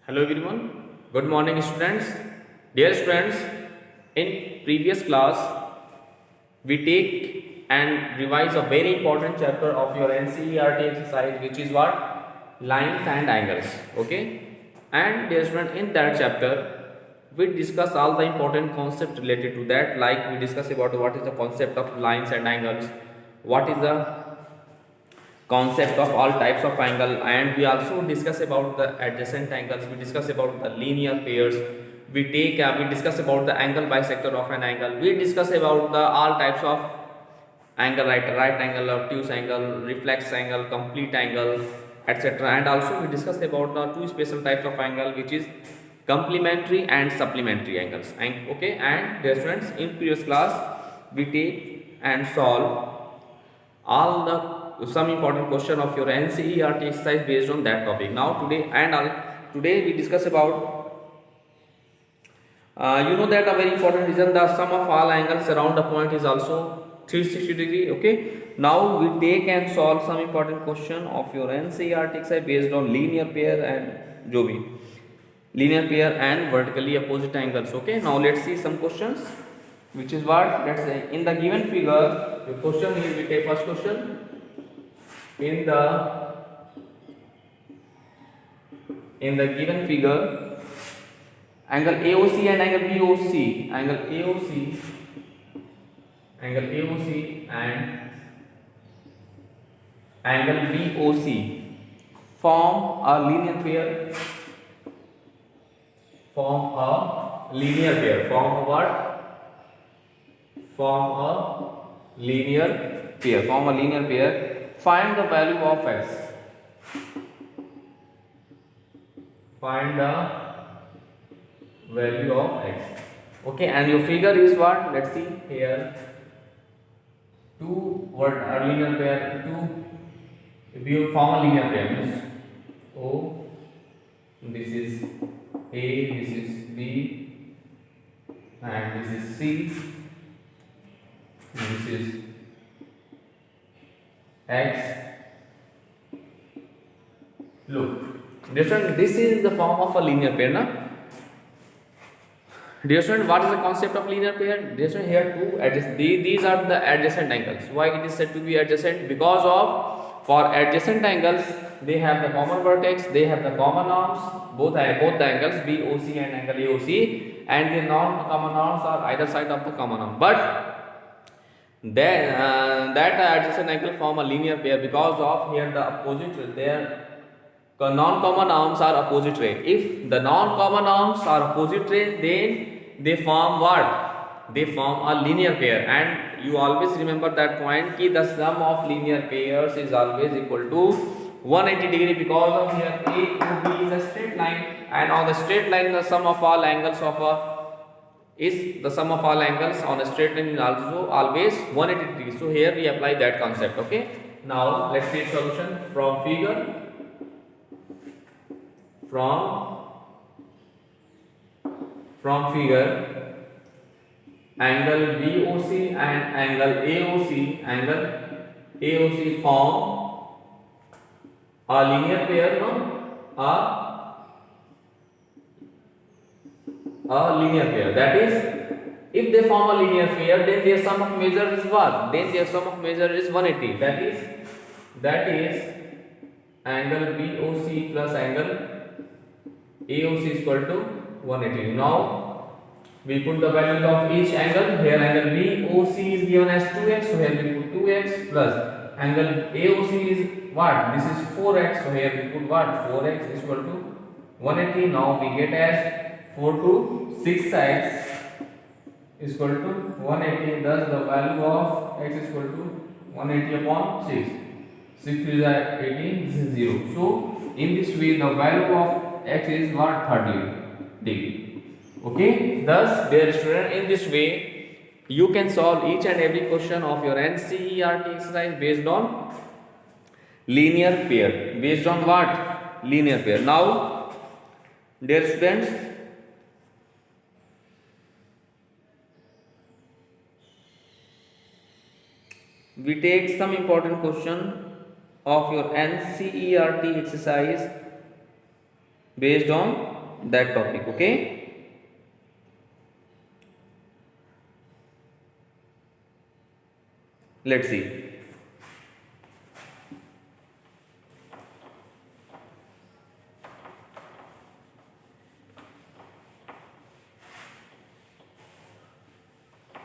Hello everyone. Good morning students. Dear students, in previous class we take and revise a very important chapter of your NCERT exercise, which is what? Lines and angles. Okay? And dear student, in that chapter we discuss all the important concepts related to that, like we discuss about what is the concept of lines and angles, what is the concept of all types of angle, and we also discuss about the adjacent angles, we discuss about the linear pairs, we discuss about the angle bisector of an angle, we discuss about the all types of angle, right angle, obtuse angle, reflex angle, complete angle, etc. And also we discuss about the two special types of angle, which is complementary and supplementary angles. And okay, and dear students, in previous class we take and solve all the some important question of your NCERT exercise based on that topic. Now today we discuss about you know that a very important reason, the sum of all angles around the point is also 360 degree. Okay, now we take and solve some important question of your NCERT exercise based on linear pair and jo bhi linear pair and vertically opposite angles. Okay, now let's see some questions, which is what, let's say in the given figure, the question is, we take first question. In the given figure, angle AOC and angle BOC, angle AOC and angle BOC form a linear pair. Form a linear pair. Form a what? Form a linear pair. Form a linear pair. Find the value of x. Find the value of x. Okay, and your figure is what? Let's see here. Two what are linear pair? Two. If you form a linear pair, means O, this is A, this is B, and this is C, this is X. Look, dear student, this is the form of a linear pair, na? Dear student, what is the concept of linear pair? Dear student, here two adjacent, these are the adjacent angles. Why it is said to be adjacent? Because of, for adjacent angles, they have the common vertex, they have the common arms, both the angles BOC and angle AOC, and the non-common arms are either side of the common arm. But then that adjacent angle form a linear pair because of here the opposite, their non-common arms are opposite ray. If the non-common arms are opposite ray, then they form what? They form a linear pair. And you always remember that point, ki the sum of linear pairs is always equal to 180 degree, because of here A to B is a straight line, and on the straight line the sum of all angles of a is the sum of all angles on a straight line is also always 180 degrees. So here we apply that concept. Okay, now let's see solution from figure. From figure, angle BOC and angle AOC form a linear pair, no? A linear pair. That is, if they form a linear pair, then their sum of measure is what? Then their sum of measure is 180. That is angle BOC plus angle AOC is equal to 180. Now we put the values of each angle. Here angle BOC is given as 2x, so here we put 2x, plus angle AOC is what? This is 4x, so here we put what? 4x is equal to 180. Now we get as 4 to 6x is equal to 180. Thus the value of x is equal to 180 upon 6. 6 is 18, this is 0. So in this way the value of x is what? 30 degree. Okay, thus dear student, in this way you can solve each and every question of your NCERT exercise based on linear pair. Based on what? Linear pair. Now dear students, we take some important question of your NCERT exercise based on that topic. Okay, let's see.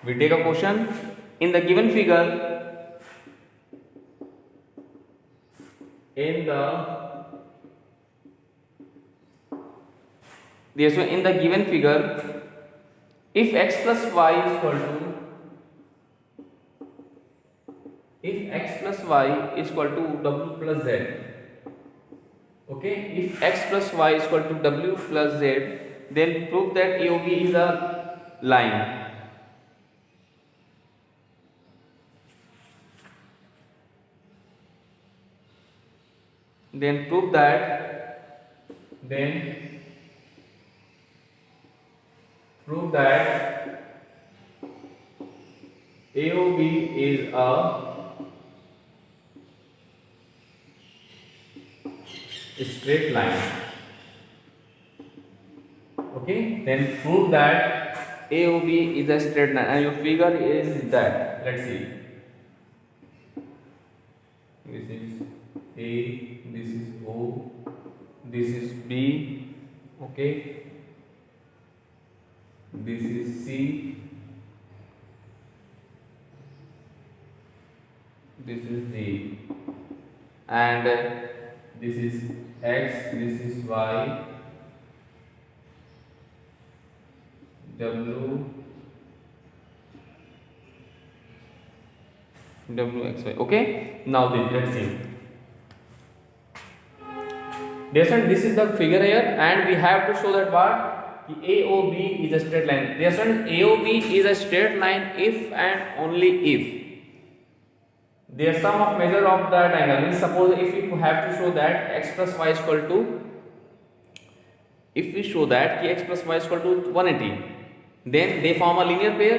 We take a question in the given figure. In the given figure, if x plus y is equal to w plus z. Okay, if x plus y is equal to w plus z, then prove that AOB is a line. Then prove that AOB is a straight line. Okay, then prove that AOB is a straight line, and your figure is that. Let's see. This is A, this is O, this is B. Okay, this is C, this is D, and this is X, this is Y, W X Y. Okay, now let's see. This is the figure here, and we have to show that what AOB is a straight line. AOB is a straight line if and only if the sum of measure of that angle is, suppose if we have to show that x plus y is equal to, if we show that x plus y is equal to 180, then they form a linear pair,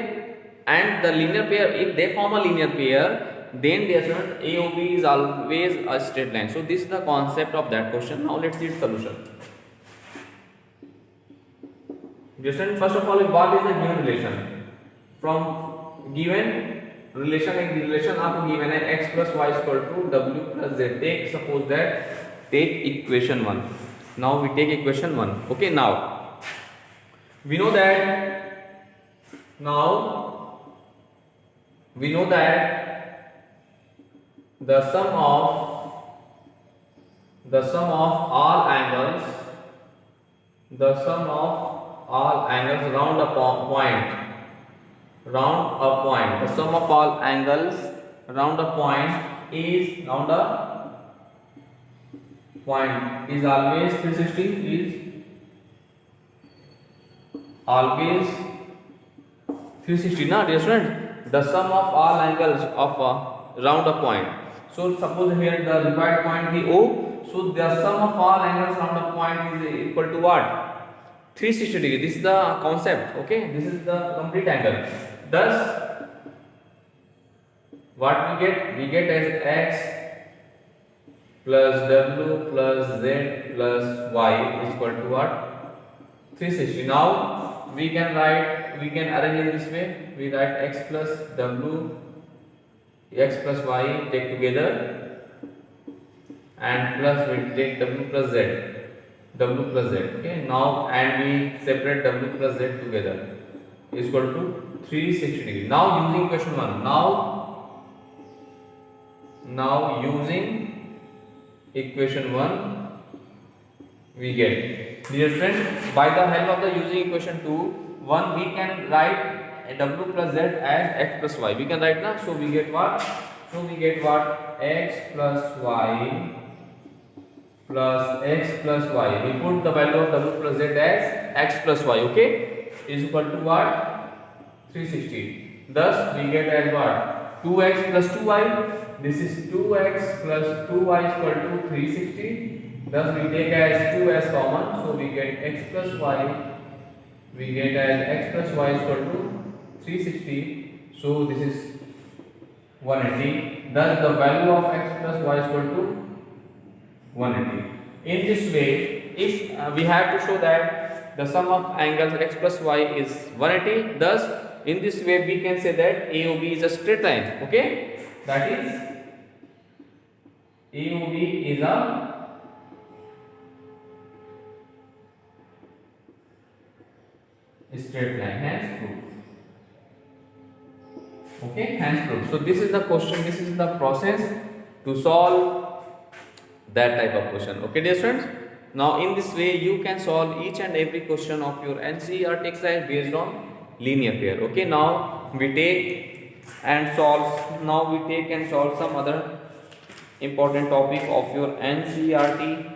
and the linear pair, if they form a linear pair, then AOB is always a straight line. So this is the concept of that question. Now let's see its solution. First of all, what is the given relation? From given relation, एक relation आपको given है x plus y is equal to w plus z. Take equation 1. Now we take equation 1. Okay, now we know that the sum of all angles round a point. The sum of all angles round a point is always 360, is always 360. Now, dear student, the sum of all angles of round a point. So suppose here the required point is O. So the sum of all angles round a point is equal to what? 360 degree. This is the concept. Okay, this is the complete angle. Thus, what we get as x plus w plus z plus y is equal to what? 360. Now we can arrange in this way. We write x plus y take together, and plus we take w plus z. Okay, now and we separate w plus z together is equal to 360 degree. Now using equation 1. Now using equation 1 we get, dear friend, by the help of the using equation 1 we can write w plus z as x plus y. We can write now. So we get what? X plus y plus x plus y. We put the value of w plus z as x plus y. Okay, is equal to what? 360. Thus we get as what? 2x plus 2y. This is 2x plus 2y is equal to 360. Thus we take as 2 as common. So we get x plus y. We get as x plus y is equal to 360. So this is 180. Thus the value of x plus y is equal to 180. In this way, if we have to show that the sum of angles x plus y is 180. Thus, in this way we can say that AOB is a straight line. Okay, that is AOB is a straight line. Hence proof. Okay, hence proof. So this is the question, this is the process to solve that type of question. Okay, dear students. Now in this way you can solve each and every question of your NCERT exercise based on linear pair. Okay, now we take and solve some other important topic of your NCERT,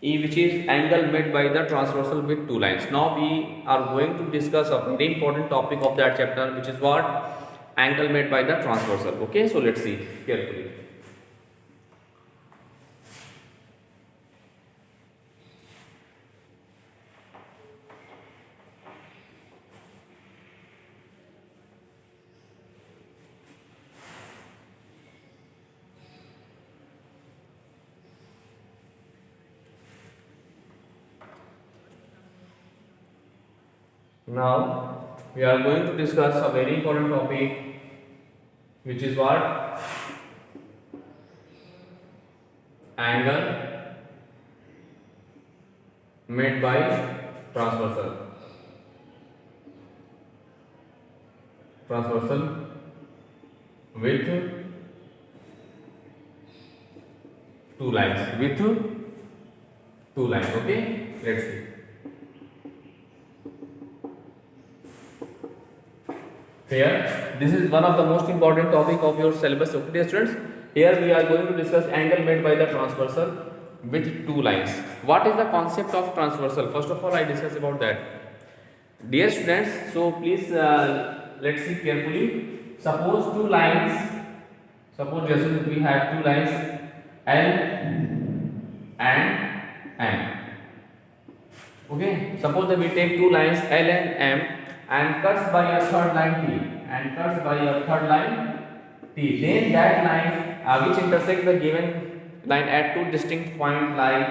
which is angle made by the transversal with two lines. Now we are going to discuss a very important topic of that chapter, which is what? Angle made by the transversal. Okay, so let's see carefully. Now we are going to discuss a very important topic, which is what? Angle made by transversal with two lines. Okay, let's see. Here, this is one of the most important topic of your syllabus. Okay, dear students. Here we are going to discuss angle made by the transversal with two lines. What is the concept of transversal? First of all, I discuss about that. Dear students, so please let's see carefully. Suppose two lines. Suppose just we have two lines L and M. Okay. Suppose that we take two lines L and M and cuts by a third line T, then that line which intersects the given line at two distinct points like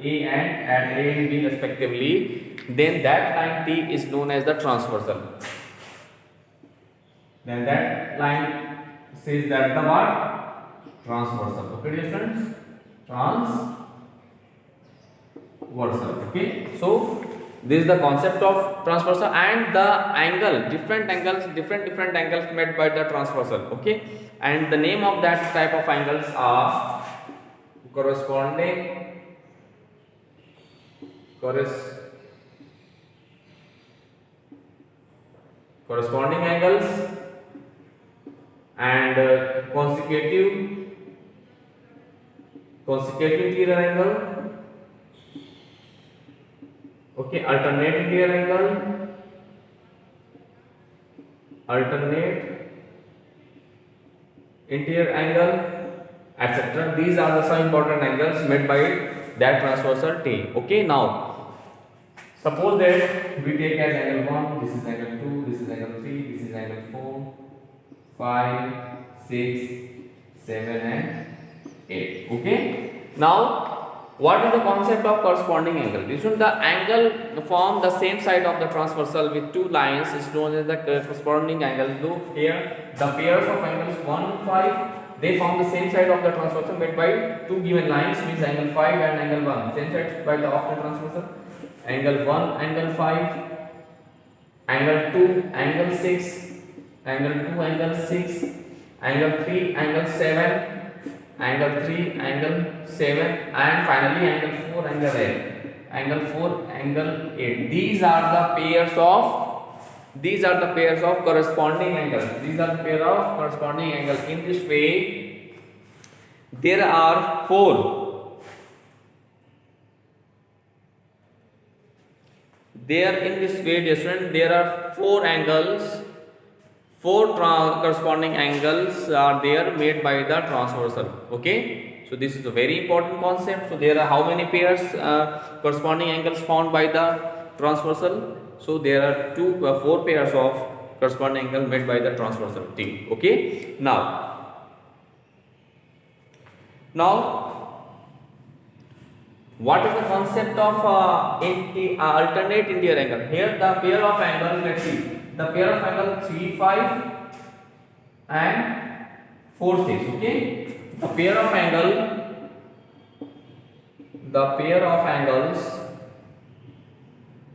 A and B respectively, then that line T is known as the transversal. Then that line says that the what? Transversal. Okay, dear friends, transversal. Okay, so this is the concept of transversal and the angle, different angles made by the transversal. Okay, and the name of that type of angles are corresponding angles and consecutive interior angle. Okay, alternate interior angle, etc. These are the some important angles made by that transversal T. Okay, now suppose that we take as angle 1, this is angle 2, this is angle 3, this is angle 4, 5, 6, 7 and 8. Okay, now what is the concept of corresponding angle? This is the angle form the same side of the transversal with two lines is known as the corresponding angle. Look here, the pairs of angles 1 and 5, they form the same side of the transversal made by two given lines, means angle 5 and angle 1. Same sides by the of the transversal. Angle 1, angle 5, angle 2, angle 6, angle 2, angle 6, angle 3, angle 7, angle 3, angle 7, and finally angle 4, angle 8. Angle 4, angle 8. These are the pairs of corresponding angles. In this way, there are four. There are four angles. Corresponding angles are there made by the transversal. Okay, so this is a very important concept. So there are how many pairs corresponding angles found by the transversal? So there are four pairs of corresponding angle made by the transversal T. Okay, now What is the concept of alternate interior angle? Here the pair of angles, let's see, the pair of angle 3 5 and 4 6. Okay, the pair of angles,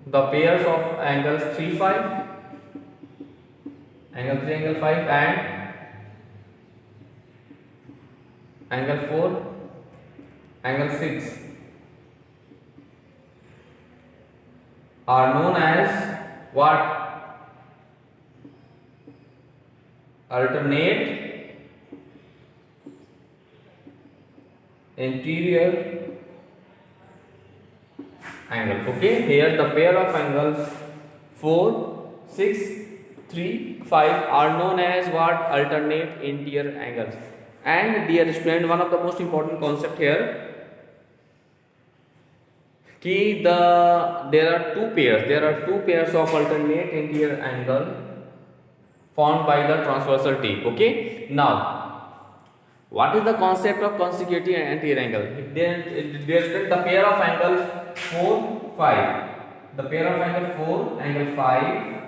the pairs of angles 3 5, angle 3 angle 5 and angle 4 angle 6 are known as what? Alternate interior angle. Okay, here the pair of angles 4 6 3 5 are known as what? Alternate interior angles. And dear student, one of the most important concept here, there are two pairs of alternate interior angle formed by the transversal tip. Okay, now what is the concept of consecutive anterior angle? Then the pair of angles 4 5, the pair of angle 4 angle 5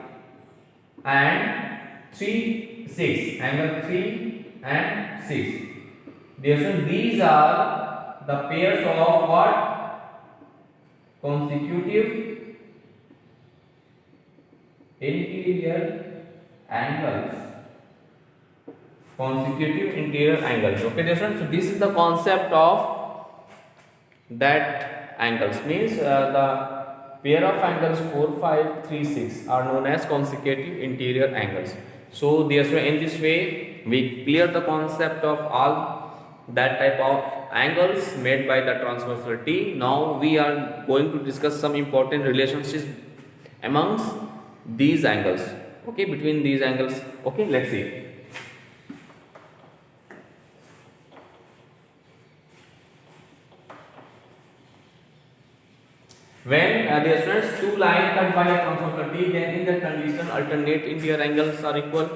and 3 6, angle 3 and 6. These are the pairs of what? Consecutive interior angles. Consecutive interior angles. Okay, so this is the concept of that angles. Means the pair of angles 4 5 3 6 are known as consecutive interior angles. So in this way we clear the concept of all that type of angles made by the transversal T. Now we are going to discuss some important relationships amongst these angles. Okay, between these angles. Okay, let's see. When the students, two lines cut by a transversal T, then in that condition alternate interior angles are equal.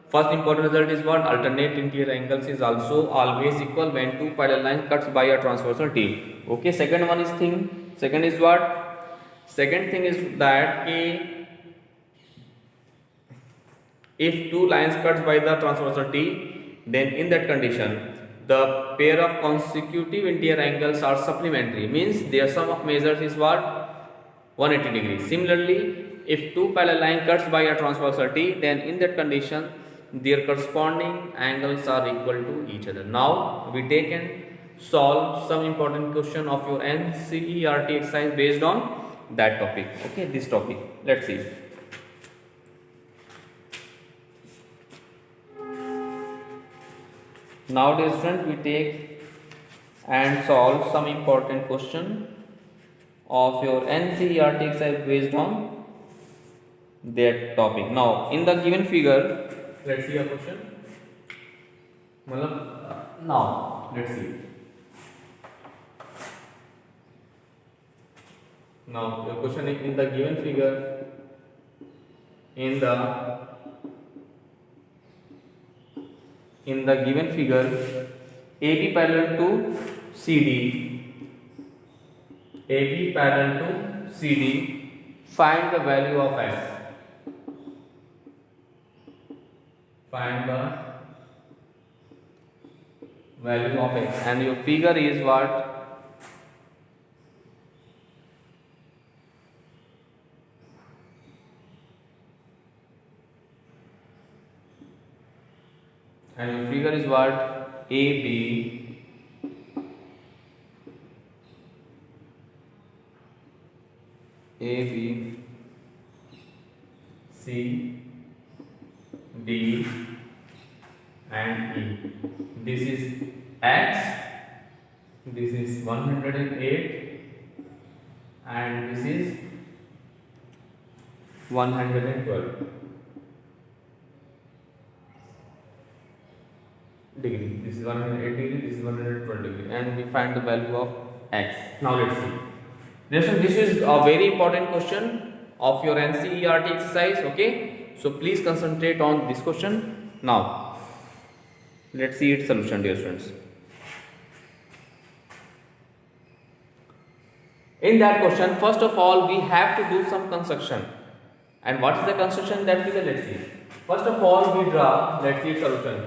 First important result is what? Alternate interior angles is also always equal when two parallel lines cuts by a transversal T. Okay, second is what? Second thing is that if two lines cuts by the transversal T, then in that condition the pair of consecutive interior angles are supplementary, means their sum of measures is what? 180 degrees. Similarly, if two parallel line cuts by a transversal T, then in that condition their corresponding angles are equal to each other. Now we take and solve some important question of your NCERT exercise based on that topic. Okay, this topic. Let's see. Now dear student, we take and solve some important question of your NCERT exercise based on that topic. Now in the given figure, let's see a question. Now let's see. Now the question is in the given figure, AB parallel to CD, find the value of x. Find the value of x, and your figure is what? And your figure is what? AB C D and E. This is x, this is 108 and this is 112 degree. This is 108 degree, this is 112 degree, and we find the value of x. Now let's see. This is a very important question of your NCERT exercise. Okay, so please concentrate on this question. Now let's see its solution, dear students. In that question, first of all, we have to do some construction. And what is the construction that we will, let's see. First of all, we draw, let's see solution.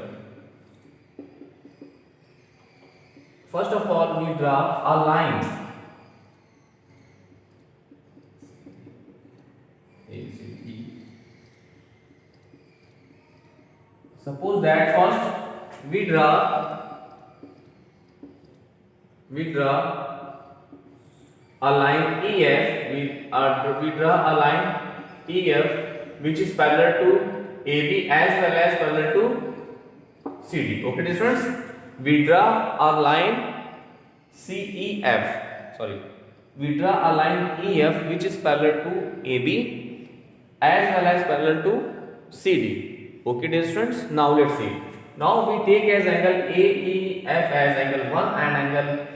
First of all, we draw a line. Suppose that first we draw a line EF. We draw a line EF which is parallel to AB as well as parallel to CD. Okay, dear students. We draw a line CEF. Sorry. We draw a line EF which is parallel to AB as well as parallel to CD. Okay, dear students. Now let's see. Now we take as angle AEF as angle 1 and angle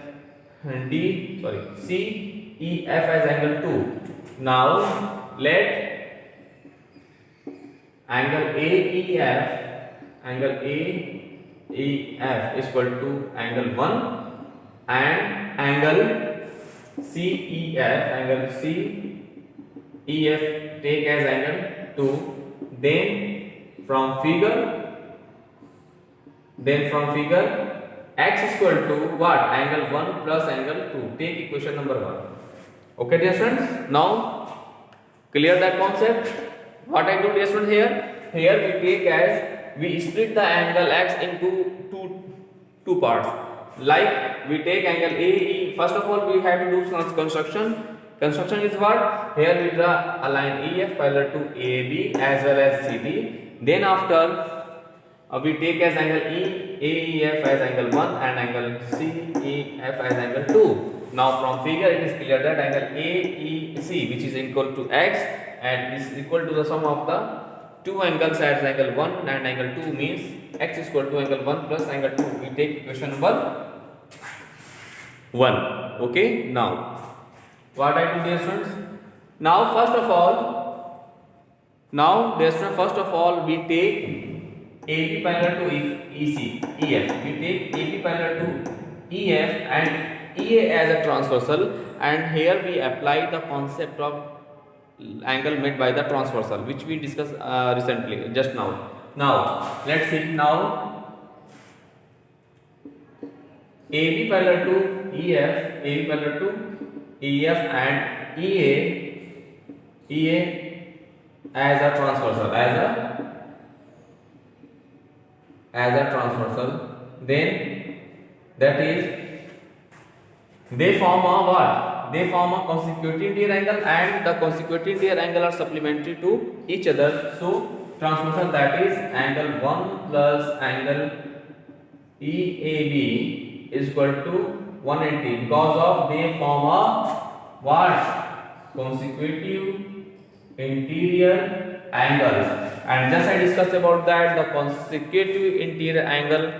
CEF as angle 2. Now let angle AEF is equal to angle 1 and angle CEF take as angle 2. From figure x is equal to what? Angle 1 plus angle 2. Take equation number 1. Okay, dear students. Now clear that concept. What I do, dear students, here we take as we split the angle x into two parts. Like we take angle AE. First of all, we have to do some construction. Construction is what? Here we draw a line EF parallel to AB as well as CD. Then after we take as angle AEF as angle 1 and angle CEF as angle 2. Now from figure it is clear that angle AEC, which is equal to x and is equal to the sum of the two angles as angle 1 and angle 2, means x is equal to angle 1 plus angle 2. We take equation number 1. Okay, now what I do, dear students? Now first of all we take AB parallel to EF. We take AB parallel to EF and EA as a transversal, and here we apply the concept of angle made by the transversal, which we discussed recently just now. Now let's see. Now AB parallel to EF and EA as a transversal, then that is they form a what? They form a consecutive interior angle, and the consecutive interior angle are supplementary to each other. So transversal, that is angle 1 plus angle EAB is equal to 180 because of they form a what? Consecutive interior angles. And just I discussed about that, the consecutive interior angle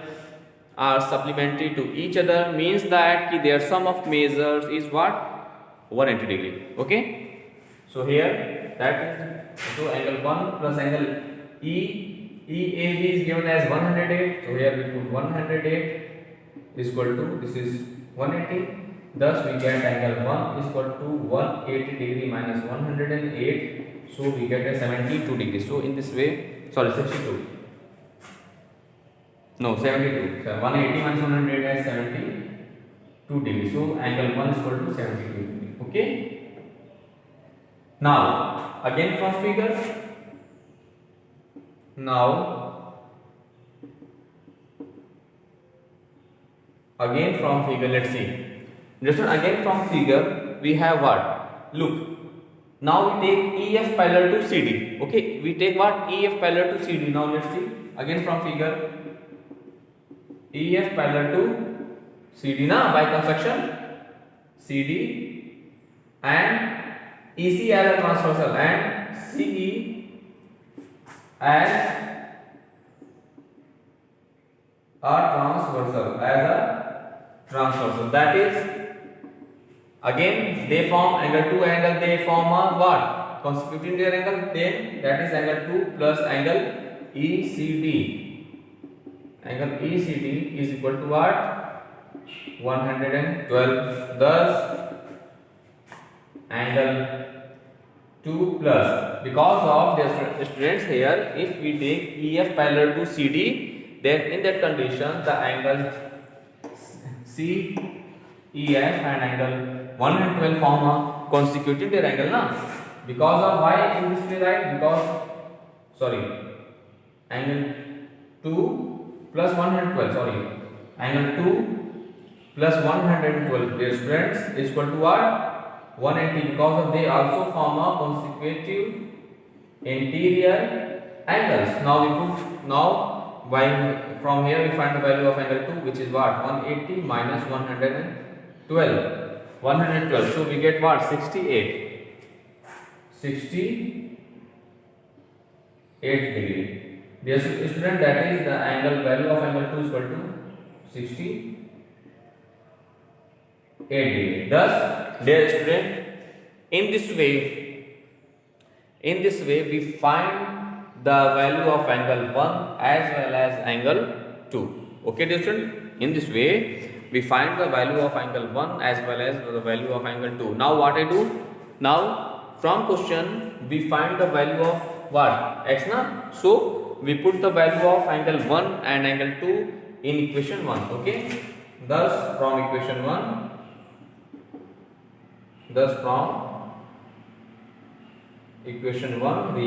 are supplementary to each other, means that their sum of measures is what? 180 degree. Okay, so here that is, so angle 1 plus angle EAB is given as 108. So here we put 108 is equal to, this is 180. Thus we get angle 1 is equal to 180 degree minus 108. So we get a 72 degrees. So in this way, sorry, 62. No, 72. So 180 minus 108 is 72 degrees. So angle 1 is equal to 72 degrees. Okay. Now again from figure. Let's see. Just again from figure we have what? Look. Now we take EF parallel to CD. Okay, we take what? EF parallel to CD. Now let's see. Again from figure, EF parallel to CD na by construction, CD and EC as a transversal and CE as a transversal. That is, again they form angle 2 angle, they form a what? Consecutive interior angle, then that is angle 2 plus angle ECD. Angle ECD is equal to what? 112. Thus angle 2 plus, because of the students here, if we take EF parallel to CD, then in that condition the angle CEF and angle 112 form a consecutive triangle na, because of why in this way, right? Because sorry, angle 2 plus 112, sorry, angle 2 plus 112, dear students, is equal to what? 180, because of they also form a consecutive interior angles. Now we put, now by from here we find the value of angle 2, which is what? 180 minus 112, 112, so we get what? 68 degree. Dear student, that is the angle value of angle 2 is equal to 68 degree. Thus, dear student, in this way we find the value of angle 1 as well as angle 2. Okay, dear student, in this way we find the value of angle 1 as well as the value of angle 2. Now what I do? Now from question we find the value of what? X na? So we put the value of angle 1 and angle 2 in equation 1. Okay, thus from equation 1, we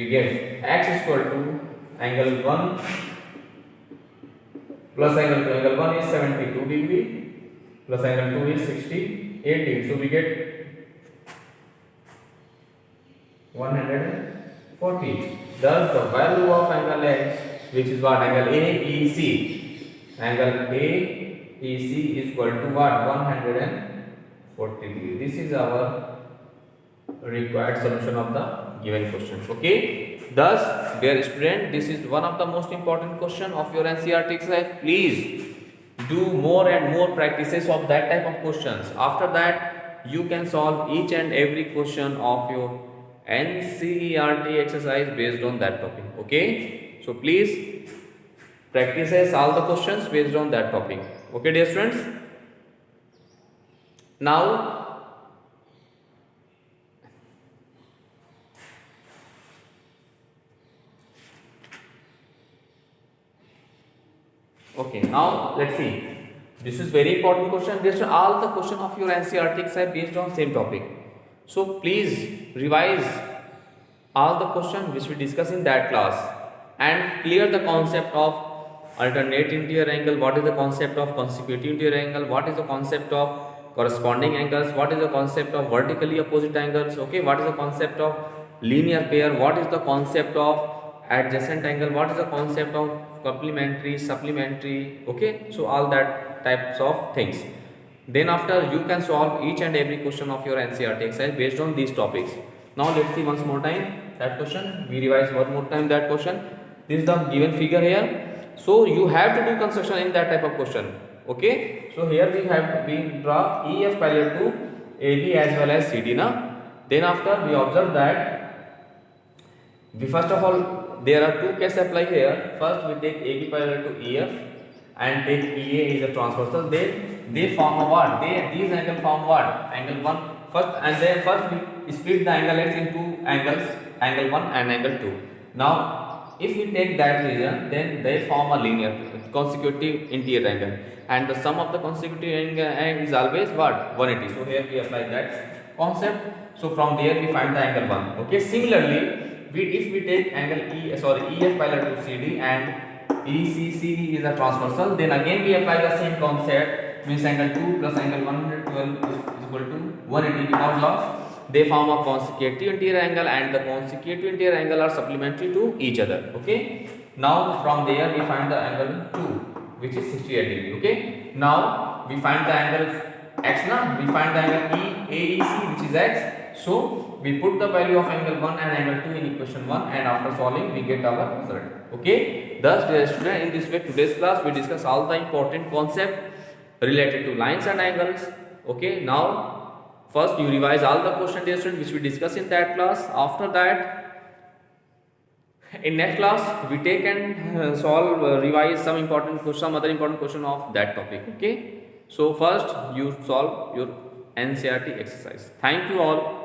get x is equal to angle 1 plus angle 2. Angle 1 is 72 degree plus angle 2 is 68 degree. So we get 140. Thus the value of angle x, which is what? Angle AEC. Angle AEC is equal to what? 140 degree. This is our required solution of the given question. Okay. Thus, dear student, this is one of the most important question of your NCERT exercise. Please do more and more practices of that type of questions. After that, you can solve each and every question of your NCERT exercise based on that topic. Okay. So please practices all the questions based on that topic. Okay, dear students. Now let's see. This is very important question. These are all the question of your NCERT exercise based on same topic. So please revise all the question which we discuss in that class and clear the concept of alternate interior angle, what is the concept of consecutive interior angle, what is the concept of corresponding angles, what is the concept of vertically opposite angles, okay, what is the concept of linear pair, what is the concept of adjacent angle, what is the concept of complementary, supplementary, okay. So all that types of things. Then after you can solve each and every question of your NCERT exercise based on these topics. Now let's see once more time that question. We revise one more time that question. This is the given figure here. So you have to do construction in that type of question. Okay. So here we draw EF parallel to AB as well as CD now. Then after we observe that first of all there are two cases apply here. First we take AB parallel to EF and take EA is a transversal. Then they form a what? These angle form what? Angle 1 first, and then first we split the angle x into angles, angle 1 and angle 2. Now if we take that region, then they form a linear consecutive interior angle, and the sum of the consecutive angle is always what? 180. So here we apply that concept. So from there we find the angle 1. Okay. Similarly, if we take angle EF parallel to CD and ECC is a transversal, then again we apply the same concept, means angle 2 plus angle 112 is equal to 180, because of they form a consecutive interior angle and the consecutive interior angle are supplementary to each other. Okay. Now from there we find the angle 2, which is 68 degree. Okay. Now we find the angle x now, we find the angle AEC, which is x. So we put the value of angle 1 and angle 2 in equation 1, and after solving we get our result. Okay. Thus, dear student, in this way today's class we discuss all the important concept related to lines and angles. Okay. Now first you revise all the question, dear student, which we discuss in that class. After that, in next class we take and solve, revise some other important question of that topic. Okay. So first you solve your NCERT exercise. Thank you all.